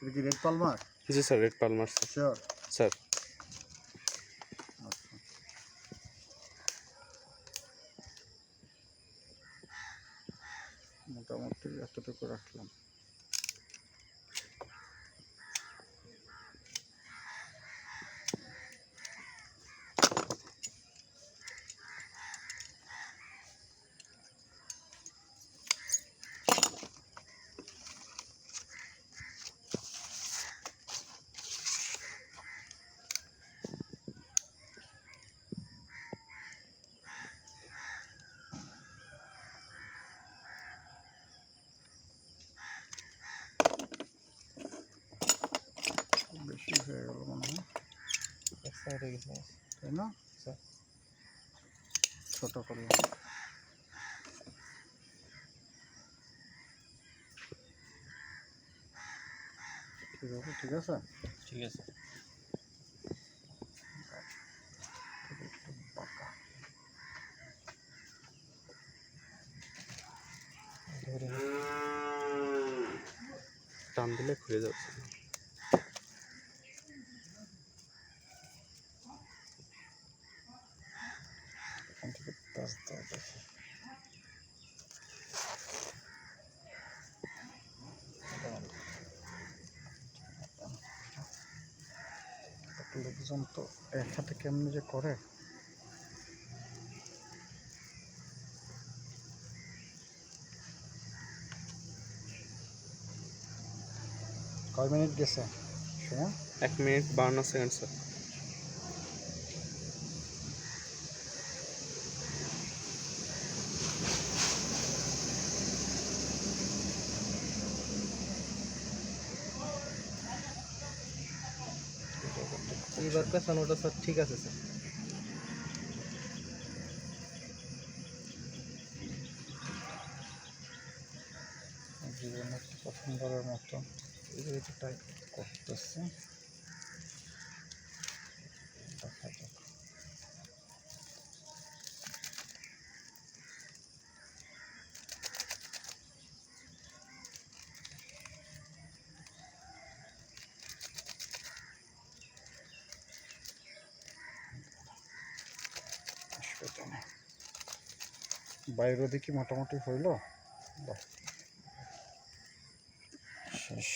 এটা কি red palmer? জি sir, red palmer sir. Sure sir আচ্ছা, মোটামুটি এতটুকু রাখলাম। বেশি হয়ে গেল মনে হয়, তাই না? ছোট করলাম। ঠিক আছে। ঠিক আছে। একটু বাঁকা। টান দিলে খুলে যাচ্ছে। এখান থেকে প্যাঁচ দেওয়া দেখি। লোকজন তো এক হাতে কেমনি যে করে। কয় মিনিট গেছে সময়? 1 মিনিট 52 সেকেন্ড স্যার। এইবার পেছানোটা স্যার ঠিক আছে স্যার। জীবনে প্রথমবারের মতো এটাই করতেছি, দেখা যাক। বাইরের দিকে মোটামুটি হইল, শেষ।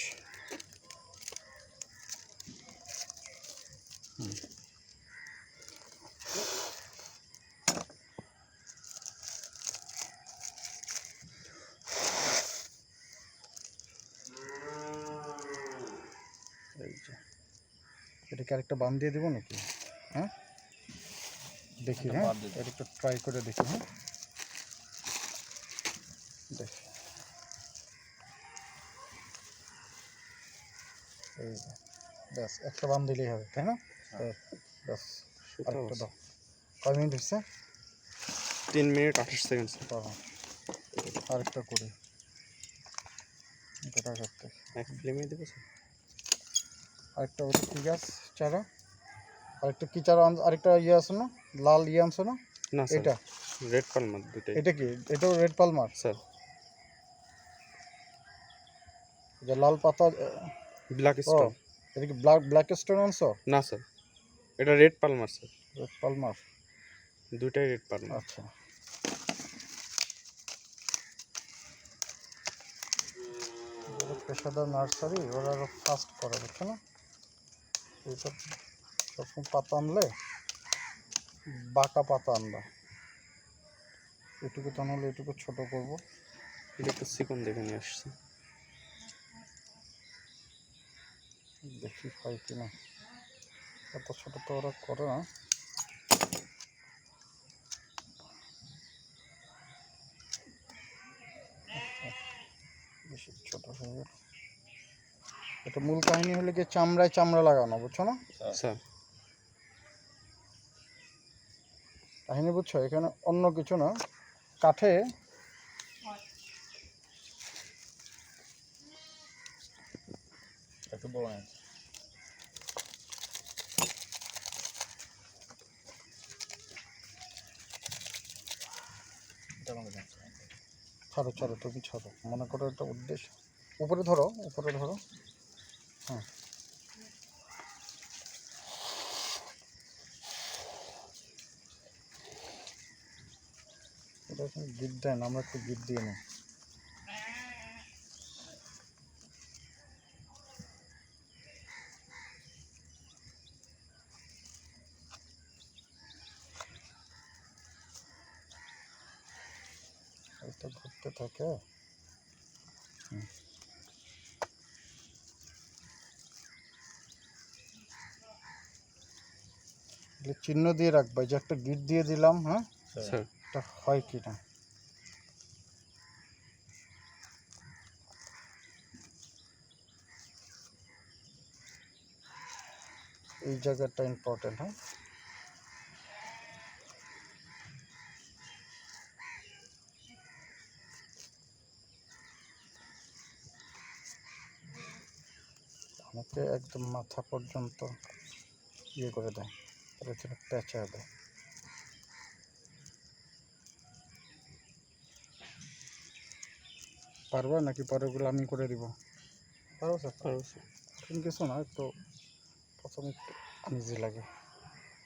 এই যে এটাকে আরেকটা বান দিয়ে দেবো নাকি? হ্যাঁ দেখি, হ্যাঁ এটা একটু ট্রাই করে দেখি। হ্যাঁ দেখি, এই যে ব্যাস একটা বান দিলেই হবে, তাই না? ব্যাস আরেকটা দাও। কয় মিনিট হচ্ছে? 3 মিনিট 28 সেকেন্ড স্যার। আরেকটা করি, এটা করতে এক ফ্লেমে দেবো স্যার। আরেকটা ওটা কি গাছ চারা? আরেকটা কি চারা? আরেকটা ইয়ে আছে না, লাল ইয়ে আছে না? না স্যার, এটা রেড পালমার দুটাই। এটা কি? এটাও রেড পালমার স্যার। যে লাল পাতা, ব্ল্যাক ও স্টোন। এটা কি ব্ল্যাক স্টোন আনছো? না স্যার, এটা red palmer sir. Red Palmer, দুটাই রেড পালমার। আচ্ছা। পেশাদার নার্সারি, ওরা আরো ফাস্ট করে, বুঝছো না? এইসব সবসময় পাতা আনলে বাঁকা পাতা আনবা, এটুকু তো আনলে এটুকু ছোট করবো। এটা একটু চিকন দেখে নিয়ে আসছি। দেখি হয় কিনা, এত ছোট তো ওরা করে না। বেশি ছোট হয়ে গেল। এটা মূল কাহিনী হলে কি চামড়ায় চামড়া লাগানো, বুঝছো না? স্যার কাহিনী বুঝছো, এখানে অন্য কিছু না, কাঠে একটু বড় আছে। ছাড়ো ছাড়ো, তুমি ছাড়ো, মনে করো এটা উদ্দেশ্য। উপরে ধরো, উপরে ধরো, হুম। এটা গিট দেন, আমরা একটু গিট দিয়ে নিই। এটা ঘুরতে থাকে। হুম। এগুলো চিহ্ন দিয়ে রাখবা, যে একটা গিট দিয়ে দিলাম। হ্যাঁ, স্যার এটা হয় কি না। এই জায়গাটা ইম্পর্টেন্ট। হ্যাঁ, অনেকে একদম মাথা পর্যন্ত ইয়ে করে দেয়, তাহলে সেটা পেঁচা দেয়। পারবা নাকি পরেগুলো আমি করে দিব? পারবো স্যার। পারবো স্যার। তুমি কিছু না, একটু প্রথমে একটু আনইজি লাগে,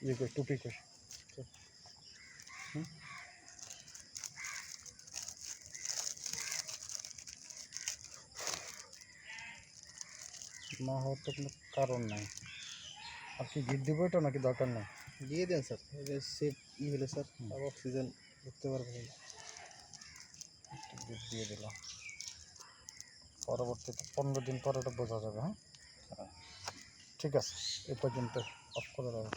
ইয়ে করে টুপি করে। হুম। না হওয়ার তো কোনো কারণ নাই। আর কি গিট দিব এটা নাকি দরকার নেই? দিয়ে দেন স্যার, এটা সেট হলে স্যার অক্সিজেন ঢুকতে পারবে না। একটু গিট দিয়ে দিলাম, পরবর্তীতে 15 দিন পরে এটা বোঝা যাবে। হ্যাঁ, ঠিক আছে, এই পর্যন্ত অফ করে দেবো।